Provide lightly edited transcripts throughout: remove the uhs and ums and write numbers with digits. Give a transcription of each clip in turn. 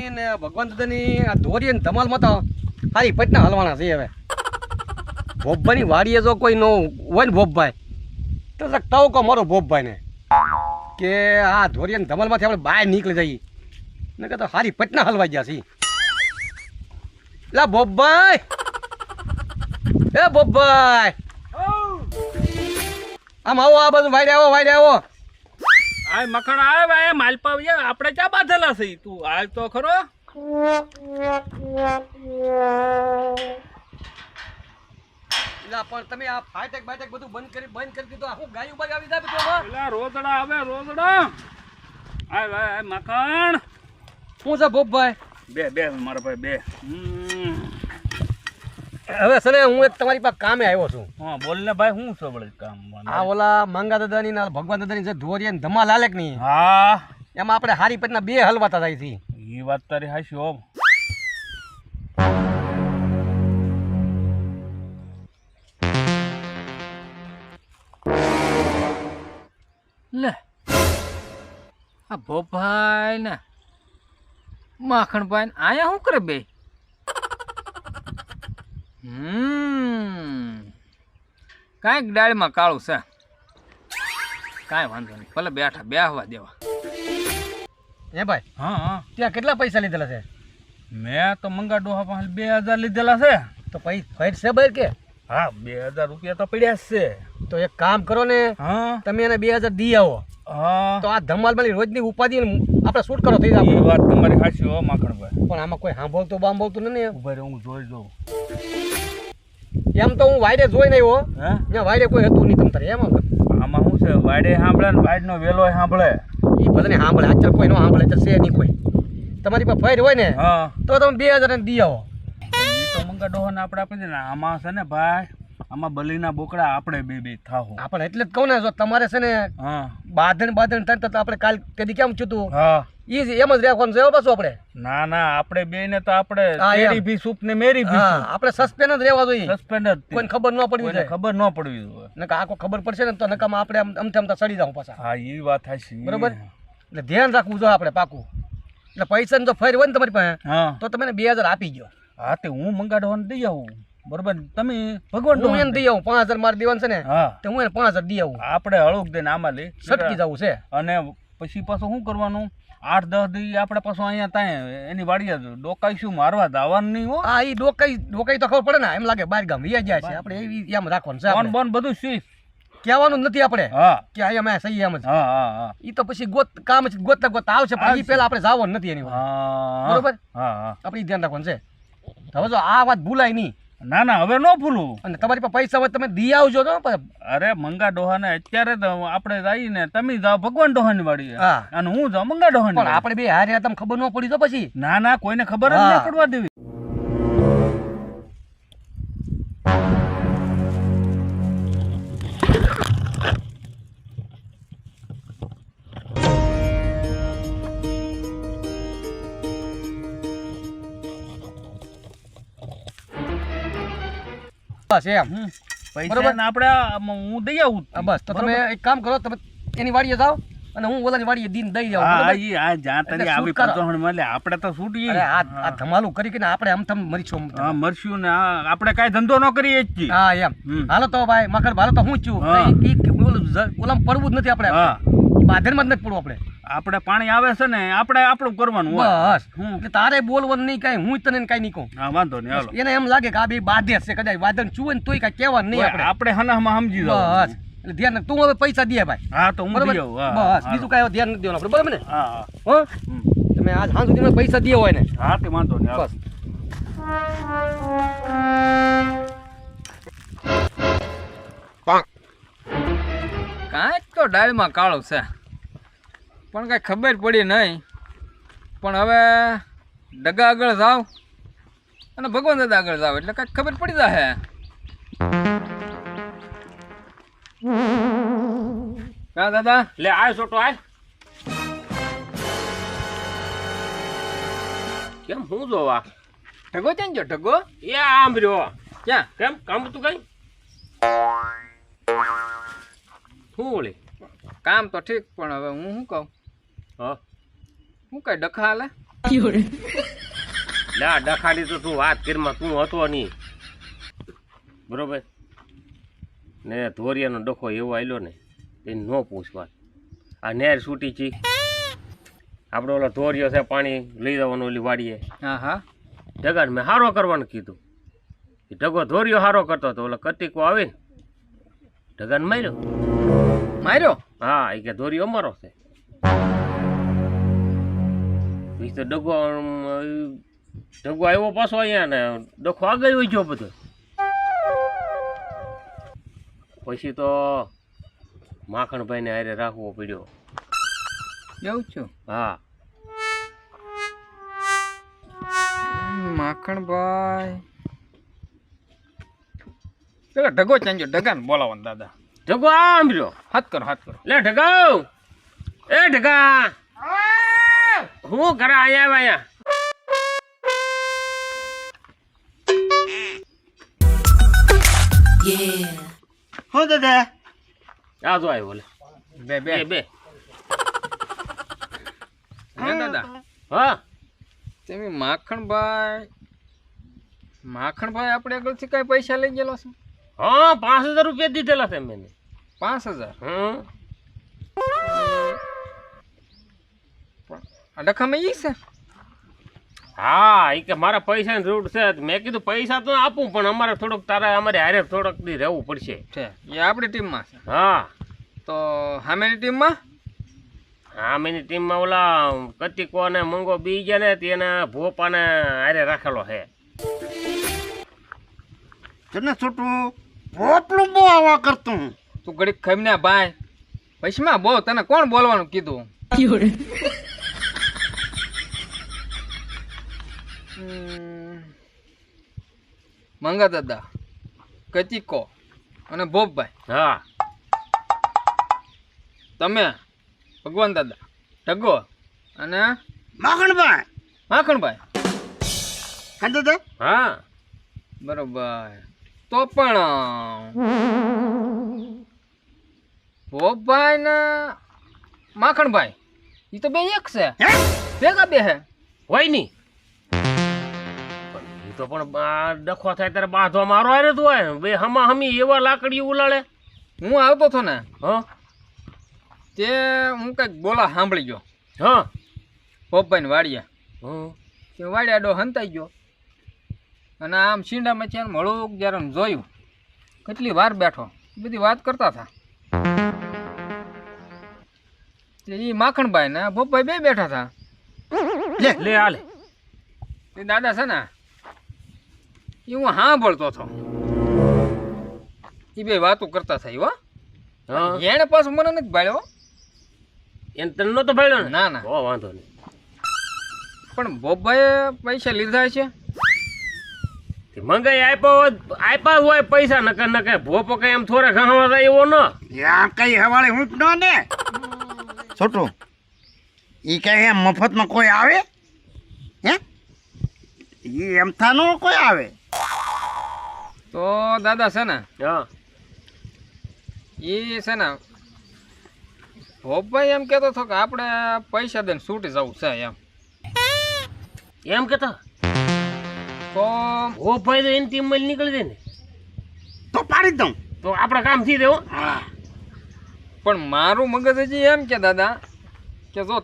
દાદાની ને ભગવાન દાદાની આ ધોરી ને ધમાલમાં તો સારી પટના હલવાના છે હવે. ભોપભાઈની વાડીએ જો કોઈ નો હોય ને ભોપભાઈ તો કહું કહો મારો ભોપભાઈને કે આ ધોરી ને ધમાલમાંથી આપણે બહાર નીકળી જઈએ ને કે તો સારી પટના હલવાઈ ગયા છીએ. લા ભોપભાઈ, એ ભોપભાઈ આમ આવો, આ બધું વાડે આવો, વાડે આવો. આ મખણ આવે ભાઈ માલપાવ આપણે ક્યાં બાંધેલા છે તું હાલ તો ખરો. પણ તમે આ ફાઈટેક બાઈટેક બધું બંધ કરી દીધું. હું ગાયું બાઈ આવી જાય બધું. પેલા રોતડા આવે રોતડા. આ ભાઈ મખણ શું છે ભોપભાઈ? બે મારા ભાઈ બે. હવે સને હું એક તમારી પાસે કામે આવ્યો છું. હા બોલ ને ભાઈ શું છે વળી કામ? આ ઓલા મંગા દાદાની ના ભગવાન દાદાની જે ધોરી ને ધમાલ હાલે કે નહીં, હા એમાં આપણે હારી પટના બે હલવાતા થાય છે. એ વાત તારી હાચી હો. લે આ ભોપાઈ ને માખણભાઈ ને આયા શું કરે બે? કાંઈક ડાળીમાં કાળું છે. કાંઈ વાંધો નહીં, ભલે બેહવા દેવા. હે ભાઈ? હા ત્યાં કેટલા પૈસા લીધેલા છે? મેં તો મંગા ડોહા પાસે 2000 લીધેલા છે. તો ફાઈટ છે ભાઈ કે? હા 2000 રૂપિયા તો પડ્યા જ છે. તો એક કામ કરો ને, હા તમે એને 2000 દી આવો હા તો આ ધમાલમાં રોજની ઉપાધિ આપણે શૂટ કરો થઈ જાય. એ વાત તમારી સાચી હો માખણભાઈ. પણ આમાં કોઈ સાંભળતું બાંભળતું નથી. ઉભા રે હું જોઈ દઉં. એમ તો હું વાયરે જોઈ નહીં હો, હે ત્યાં વાયરે કોઈ હતું નહીં તમ તારે. એમાં આમાં શું છે, વાડે સાંભળે ને વાડનો વેલો સાંભળે. એ ભલે ને સાંભળે, આજકાલ કોઈ ન સાંભળે તો છે નહીં કોઈ. તમારી પાસે ફાઈર હોય ને હા તો તમે 2000 ને દી આવો. એ તો મંગા ડોહા ને આપણે આપી દે ને. આમાં છે ને ભાઈ, આમાં બલીના બોકડા આપણે બે થાહો. આપણે એટલે જ કહું ને, જો તમારે છે ને હા બાંધણ થાય તો આપણે કાલ કદી કેમ થયું હા એ એમ જ રાખવાનું છે પાછું આપણે. ના આપણે બે ને તો આપણે હા, એમ. તેરી ભી સૂપ ને મેરી ભી હા, સૂપ. આપણે સસ્પેન્ડ જ રહેવા જોઈએ. સસ્પેન્ડ જ કોઈને ખબર ન પડવી કોઈને જોઈએ. ખબર ન પડવી જોઈએ. નકા આખો ખબર પડશે ને તો નકામાં આપણે આમથી સડી જાવ પાછા. હા એ વાત હાચી. બરોબર? એટલે ધ્યાન રાખવું જોઈએ આપણે પાકું. એટલે પૈસાનો જો ફેર હોય ને તમારી પાસે હા તો તમે 2000 આપી ગયો. હા તે હું મંગા ડોહાને દઈ આવું. બરોબર? તમે ભગવાન હું એને દઈ આવું. 5000 મારે દેવાનું છે ને, હા તો હું એને 5000 દઈ આવું. આપણે હળુક દઈને આમાં લઈ સટકી જવું છે. અને પછી પાછું શું કરવાનું, 8-10 દી આપણે પાછું અહીંયા ત્યાં એની વાડીએ ડોકાઈશું મારવા દાવાનું નહીં હો. હા, એ ડોકાઈ તો ખબર પડે ને, એમ લાગે બહાર ગામ વિયા જાય છે. આપણે એવી એમ રાખવાનું છે. બોન આપણે બોન બધું શીખ. કહેવાનું જ નથી આપણે હા કે અહીંયા મેં સહી એમ જ. હા એ તો પછી કામ ગોતતા આવશે, પણ એ પહેલા આપણે જવાનું નથી એની વાત. હા બરોબર? હા આપણે ઈ ધ્યાન રાખવાનું છે. હવે જો આ વાત ભૂલાય નહીં, ના હવે ન ભૂલું. અને તમારી પાસે પૈસા હોય તમે દી આવજો તો. અરે મંગા ડોહાને અત્યારે તો આપણે જઈને તમે જાઓ ભગવાન ડોહાની વાડીએ હા. અને હું જાઉં મંગા ડોહાની પણ વાડીએ. આપણે બે હારે તમને ખબર ન પડી તો પછી. ના કોઈને ખબર જ હા. ના પડવા દેવી. બસ એમ. પૈસા બરોબર. ને આપણે હું દઈ આવું. બસ તો તમે એક કામ કરો, તમે એની વાડીએ જાઓ અને હું ઓલાની વાડીએ દીન દઈ જાઉં. હા બરોબર? આ જ્યાં એટલે તરી આવી શું કરો? પતોહણ મળે આપણે તો છૂટીએ. અરે આ ધમાલું કરી કે આપણે આમ થમ મરીશું. હા મરશું ને આપણે કાંઈ ધંધો ન કરીએ જ છીએ. હા એમ. હાલો તો ભાઈ મકર, હાલો તો હું જ છું. હા. ઓલામાં પડવું જ નથી આપણે. હા બાધરમાં જ નથી પડવું આપણે. આપણે પાણી આવે છે ને આપણે આપણું કરવાનું હોય. બસ એટલે તારે બોલવાનું નહીં કાંઈ, હું તને કાંઈ નહીં કહું. હા વાંધો નહીં હાલો. એને એમ લાગે કે આ બે બાધે છે, કદાચ વાદળ ચુવે ને તોય કાંઈ કહેવાનું નહીં આપણે. આપણે હનામાં સમજી બસ જાવ. એટલે ધ્યાન રાખ. તું હવે પૈસા દે ભાઈ. હા તો હું બરોબર? દઈ આવું. હા, બસ હા, બીજું કાંઈ ધ્યાન નથી દેવાનું આપણે. બરોબર ને? હા હો તમે આજ સાંજ સુધીમાં પૈસા દે હોય ને હા તે વાંધો નહીં હાલો. બસ. કાંઈક તો ડાળમાં કાળું છે, પણ કાંઈ ખબર પડી નહીં. પણ હવે ડગા આગળ જાવ અને ભગવાન દાદા આગળ જાવ એટલે કાંઈક ખબર પડી જશે. હા દાદા લે આય છોટો આય. કેમ હું જોવા? ઢગો છે ને જો ઢગો એ આમ રહ્યો. ક્યાં કેમ કામ તું કઈ? શું વળી? કામ તો ઠીક, પણ હવે હું શું કહું, હા હું કઈ ડખા હાલે લા ડખાડી તો તું વાત કરીમાં તું હતો નહીં બરોબર ને ધોરિયાનો ડખો એવો આવેલો ને એને ન પૂછવા આ નેર છૂટી ચી આપણે ઓલો ધોરિયો છે પાણી લઈ જવાનું ઓલી વાડીએ હા હા ઢગાને મેં હારો કરવાનું કીધું એ ઢગો ધોરિયો હારો કરતો હતો ઓલો કતિકો આવે ને ઢગાને માર્યો માર્યો હા એ કે ધોરિયો અમારો છે એ તો ડગો આવ્યો પાછો અહીંયા ને ડખો આગળ હોય ગયો બધો પછી તો માખણભાઈને હારે રાખવો પડ્યો એવું છું હા માખણભાઈ પેલા ઢગો ચાંજો ઢગાને બોલાવો દાદા ઢગો આમ રહ્યો હાથ કરો લે ઢગાવ એ ઢગા હું ઘરે અહીંયા હો દાદા આ જો આવ્યો લે બે બે બે બે હે દાદા હા તમે માખણભાઈ આપણે આગળથી કઈ પૈસા લઈ ગયેલો છે હા 5000 રૂપિયા દીધેલા છે મેં 5000 હમ આ ડખામાં ઈ છે હા એ કે મારા પૈસાની જરૂર છે મેં કીધું પૈસા તો આપું પણ અમારે થોડુંક તારા અમારે હારે થોડોક દી રહેવું પડશે છે એ આપણી ટીમમાં છે હા તો સામેની ટીમમાં હા મેની ટીમમાં ઓલા કતિકો અને મંગો બીજા ને તેને ભોપાને હારે રાખેલો છે તને છોટું પોપલું બહુ આવા કરતું તું ઘડીક ખમીને ભાઈ પૈસામાં બહુ તને કોણ બોલવાનું કીધું મંગા દાદા કતિકો અને ભોપભાઈ હા તમે ભગવાન દાદા ઢગો અને માખણભાઈ માખણભાઈ હા દાદા હા બરોબર તો પણ ભોપભાઈ ને માખણભાઈ એ તો બે એક છે હે ભેગા બે હે હોય નહીં એ તો પણ ડખો થાય ત્યારે બાંધવા મારો હારે તો હોય બે હમા હમી એવા લાકડી ઉલાળે હું આવતો હતો ને હા તે હું કંઈક બોલા સાંભળી ગયો હા ભોપભાઈ ને વાડિયા હમ તે વાડિયાડો હંતાઈ ગયો અને આમ છીંડામાં છે મળું જ્યારે જોયું કેટલી વાર બેઠો બધી વાત કરતા હતા તે એ માખણભાઈ ને ભોપભાઈ બે બેઠા હતા લે હાલે તે દાદા છે ને એ હું સાંભળતો હતો એ બે વાતો કરતા હતા હો હા એને પાછું મને નથી ભાળ્યો એને તને નતો ભાડ્યો ને ના ના હો વાંધો નહીં પણ ભોપભાઈએ પૈસા લીધા છે તે મંગાઈ આપ્યા હોય પૈસા નકે ભોપો કઈ એમ થોડા ઘણા જાય એવો ન યા કઈ હવાળે હું ન ને છોટું ઈ કઈ એમ મફતમાં કોઈ આવે હે ઈ એમ થાનો કોઈ આવે તો દાદા છે ને હા એ છે ને ભોપભાઈ એમ કહેતો હતો કે આપણે પૈસા દઈને છૂટી જવું છે એમ કેતા તો ઓ ભાઈ તો એની ટીમમાં નીકળી જાય ને તો પાડી દઉં તો આપણે કામ થઈ દેવો હા પણ મારું મગજ હજી એમ કે દાદા કે જો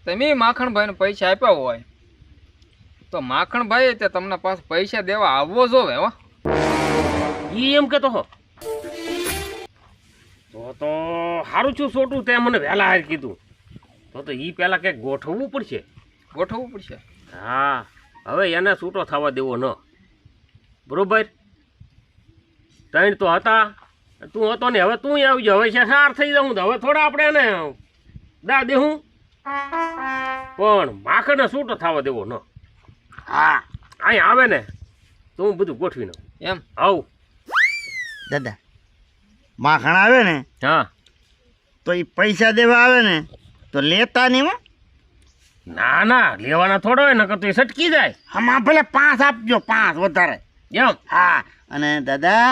તમે માખણભાઈને પૈસા આપ્યા હોય તો માખણભાઈ તે તમને પાછું પૈસા દેવા આવવો જોવે હો ઈ એમ કેતો હો તો સારું છું છોટું તે મને વહેલા હાર કીધું તો ઈ પહેલા કંઈક ગોઠવવું પડશે ગોઠવવું પડશે હા હવે એને છૂટો થવા દેવો ન બરોબર ત્રણ તો હતા તું હતો ને હવે તું આવજો હવે છે સાર થઈ જાઉં તો હવે થોડા આપણે એને દા દેવું પણ માખણને છૂટો થવા દેવો ન હા અહીંયા આવે ને તો હું બધું ગોઠવી નાખું એમ આવું દાદા માખણ આવે ને હા તો એ પૈસા દેવા આવે ને તો લેતા નહીં હો ના ના લેવાના થોડો હોય નકર તો એ સટકી જાય આમાં ભલે 5 આપજો 5 વધારે એમ હા અને દાદા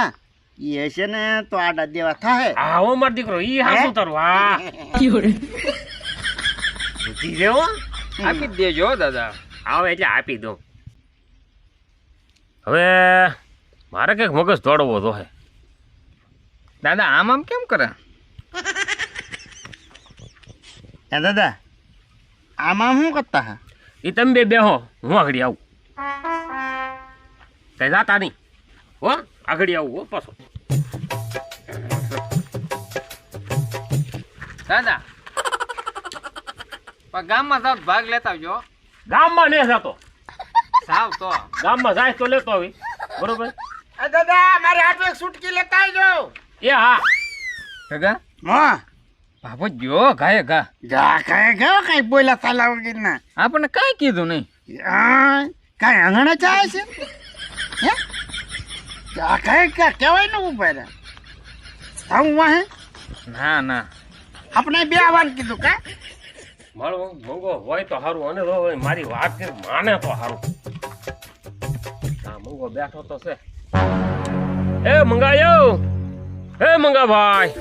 એ હશે ને તો આડા દેવા થાય હા હો મારો દીકરો ઈ હાસું તારું હા બુદ્ધિ છે હો આપી જ દેજો હો દાદા. આવે એટલે આપી દઉં. હવે મારે કંઈક મગજ દોડવો તો હે. દાદા આમ કેમ કરે? એ દાદા આમાં શું કરતા હા? એ તમે બે બેહો, હું આગળ આવું. કઈ જાતા નહીં હો, આગળ આવું હો પાછો. દાદા પણ ગામમાં જાવ તો ભાગ લેતા આવજો. ગામમાં નહીં જતો, સાવ તો ગામમાં જાય તો લેતો આવી. બરોબર? એ દાદા મારે હાથે એક સુટકી લેતા આવજો. એ હા. કાકા હા બાપો જો ગાય ગા જા કાંઈ ગયો કાંઈ બોલ્યા તાલા વગરના. આપણને કાંઈ કીધું નહીં. કાંઈ આંગણે જાય છે હે? જા કાંઈ કહેવાય ને ઉભા રહ્યા આવું વાહે ના ના આપણે બે આવવાનું કીધું કા? મારો મંગો હોય તો સારું, અને તો હવે મારી વાત કરી માને તો સારું. હા મંગો બેઠો તો છે. એ મંગાયો, એ મંગાભાઈ.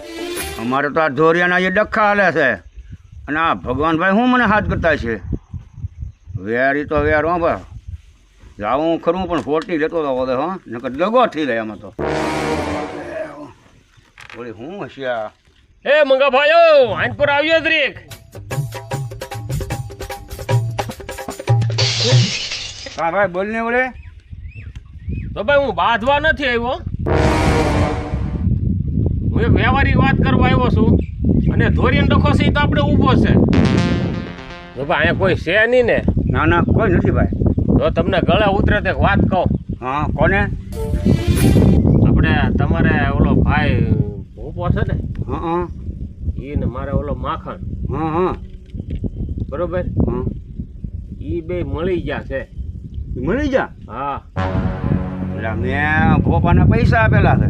અમારે તો આ ધોરિયાના જે ડખા હાલે છે અને આ ભગવાનભાઈ શું મને હાથ કરતા છે? વેરી તો વેર હો બા, જાવું ખરું પણ ફોટી લેતો તો બધે હો, નકર દગો થઈ જાય આમાં તો. બોલી હું હશે આ? એ મંગાભાઈઓ આઈન પર આવ્યો જ રેક. હા ભાઈ બોલ ને બોલે. તો ભાઈ હું બાંધવા નથી આવ્યો, હું એક વ્યવહારિક વાત કરવા આવ્યો છું. અને ધોરિયન ડખો છે એ તો આપણે ઊભો છે. જો ભાઈ અહીંયા કોઈ છે નહીં ને? ના ના કોઈ નથી ભાઈ. તો તમને ગળે ઉતરે તો એક વાત કહું. હા કોને? આપણે તમારે ઓલો ભાઈ ઊભો છે ને, હા એ ને મારે ઓલો માખણ, હા હા બરોબર? હા એ બે મળી ગયા છે. મળી જા. હા એટલે મેં ભોપાના પૈસા આપેલા છે.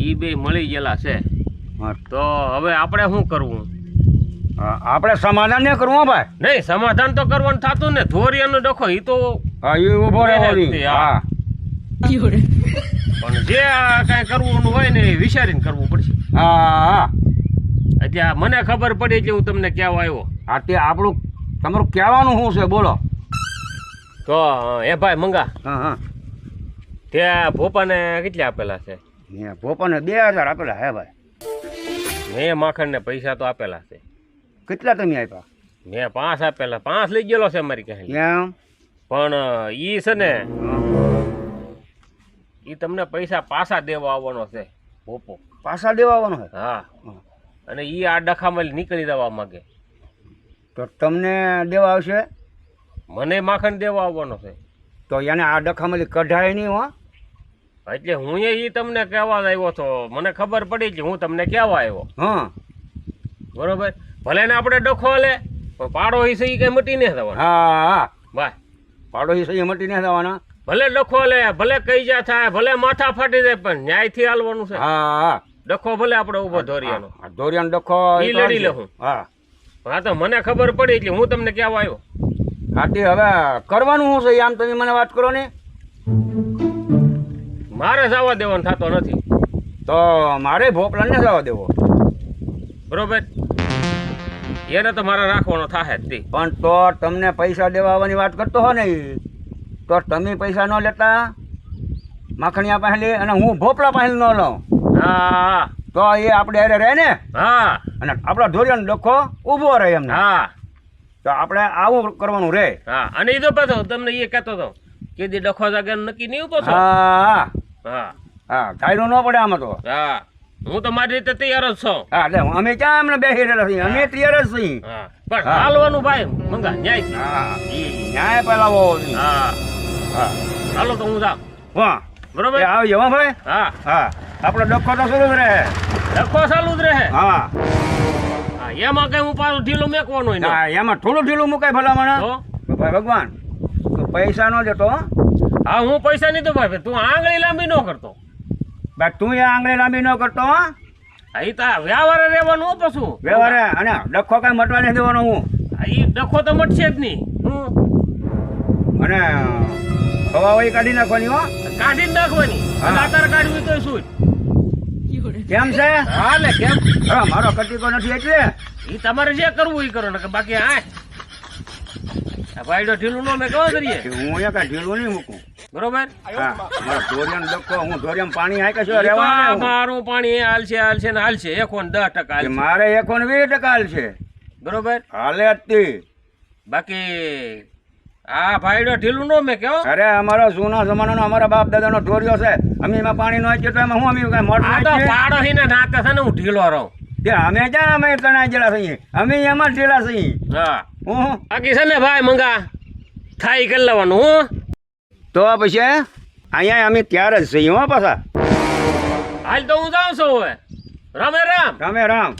એ બે મળી ગયેલા છે. હા તો હવે આપણે શું કરવું? આપણે સમાધાન ને કરવું હો ભાઈ. નહીં, સમાધાન તો કરવાનું થતું ને. ધોરિયાનો ડખો એ તો હા એ ઉભો રહેવો હા. નહીં. હા પણ જે કાંઈ કરવું હોય ને એ વિચારીને કરવું પડશે. હા હા અત્યારે મને ખબર પડી કે હું તમને કહેવા આવ્યો. આ તે આપણું તમારું કહેવાનું શું છે બોલો? તો એ ભાઈ મંગા, હા હા ત્યાં ભોપાને કેટલા આપેલા છે? મેં ભોપાને 2000 આપેલા હે ભાઈ. મેં માખણને પૈસા તો આપેલા છે. કેટલા તમે આપ્યા? મેં 5 આપેલા. 5 લઈ ગયેલો છે મારી કહે. કેમ? પણ ઈ છે ને, ઈ તમને પૈસા પાછા દેવા આવવાનો છે ભોપો. પાછા દેવા આવવાનો છે? હા. અને ઈ આ ડખામાં નીકળી જવા માંગે. તો તમને દેવા આવશે? મને માખણ દેવા આવવાનો છે. તો એને આ ડખામાંથી કઢાય નહીં હો. એટલે હું ઈ તમને કહેવા જ આવ્યો છો. મને ખબર પડી કે હું તમને કહેવા આવ્યો. હા બરોબર? ભલે ને આપણે ડખો લે, પણ પાડો હિસ્સે ઈ કઈ મટી નહીં થવાનો. હા હા ભાઈ પાડોશી સહી મટી નહીં થવાના. ભલે ડખો લે, ભલે કઈજા થાય, ભલે માથા ફાટી જાય, પણ ન્યાયથી હાલવાનું છે. હા હા ડખો ભલે આપણે ઉભો ધોરિયાનો, આ દોરિયાનો ડખો ઈ લડી લઉં. હા હા તો મને ખબર પડી એટલે હું તમને કહેવા આવ્યો. આથી હવે કરવાનું શું છે આમ તમે મને વાત કરો ને. મારે જવા દેવાનો થતો નથી. તો મારે ભોપલાને જવા દેવો. બરોબર? એને તો મારે રાખવાનો થાય જ તે. પણ તો તમને પૈસા દેવા આવવાની વાત કરતો હો ને ઈ, તો તમે પૈસા ન લેતા માખણિયા પાસે લે અને હું ભોપલા પાસે ન લઉં, હા તો એ આપણે હારે રહે ને. હા અને આપણા ધોરિયાનો ડખો ઊભો રહે એમને. હા તો આપણે આવું કરવાનું રહે. હા. અને એ તો પાછો તમને એ કહેતો હતો કે દી ડખો જાગે નક્કી નહીં ઉભો છો. હા હા હા ધાર્યું ન પડે આમાં તો. હા હું તો મારી રીતે તૈયાર જ છું. હા એટલે અમે ક્યાં એમને બેસી રહેલા છીએ, અમે તૈયાર જ છીએ. હા પણ હા. હાલવાનું ભાઈ મંગા ન્યાય. હા ઈ ન્યાય પેલા હોવો જોઈએ. હા હા હાલો તો હું જાઉં. વાહ બરોબર? એ આવજો હો ભાઈ. હા હા આપણો ડખો તો શરૂ જ રહે. ડખો ચાલુ જ રહે. હા હા એમાં કઈ હું પાછું ઢીલો મેકવાનો હોય ના એમાં થોડું ઢીલું મુકાય ભલામણ. તો ભાઈ ભગવાન તું પૈસા ન દેતો હો. હા હું પૈસા નહીં તો ભાઈ તું આંગળી લાંબી ન કરતો. ભાઈ તું એ આંગળી લાંબી ન કરતો હો. અહીં તો વ્યવહારે રહેવાનું હો પાછું. વ્યવહારે અને ડખો કઈ મટવા નથી દેવાનો હું. એ ડખો તો મટશે જ નહીં. અને હવાવાઈ કાઢી નાખવાની હો. કાઢી જ નાખવાની. હા. અને આધાર કાઢવી તો શું? કેમ છે? હા લે કેમ? હા મારો કટીકો નથી એટલે એ તમારે જે કરવું એ કરો ને કે બાકી આ ભાઈડો ઢીલું નો મેં કેવા કરીએ કે હું અહીંયા કાંઈ ઢીલું નહીં મૂકું. બરોબર હા મારા ધોરિયાનો ડખો હું ધોરિયામાં પાણી હાંકે છે ઈ તો આ રહેવાનું મારું પાણી એ હાલશે ને હાલશે 110% કે હાલશે મારે 120% હાલ છે બરોબર હાલે જ તે. બાકી આ ભાઈડો ઢીલું નો મેં કેવો અરે અમારો જૂના જમાનાનો અમારા બાપ દાદાનો ઢોરિયો છે અમે એમાં પાણી નો તો એમાં હું અમે કાંઈ મોટર આ તો નાખીએ? પાડો હી ને નાતે છે ને હું ઢીલો રહું તે અમે ક્યાં અમે તણાઈ ગયેલા છીએ અમે એમાં જ ઢીલા છીએ હા હું બાકી છે ને ભાઈ મંગા થાય કરી લેવાનું હું તો પછી અહીંયા અમે ત્યારે જ છીએ હો પાછા હાલ તો હું જાઉં છું હવે રામે રામ રામે રામ.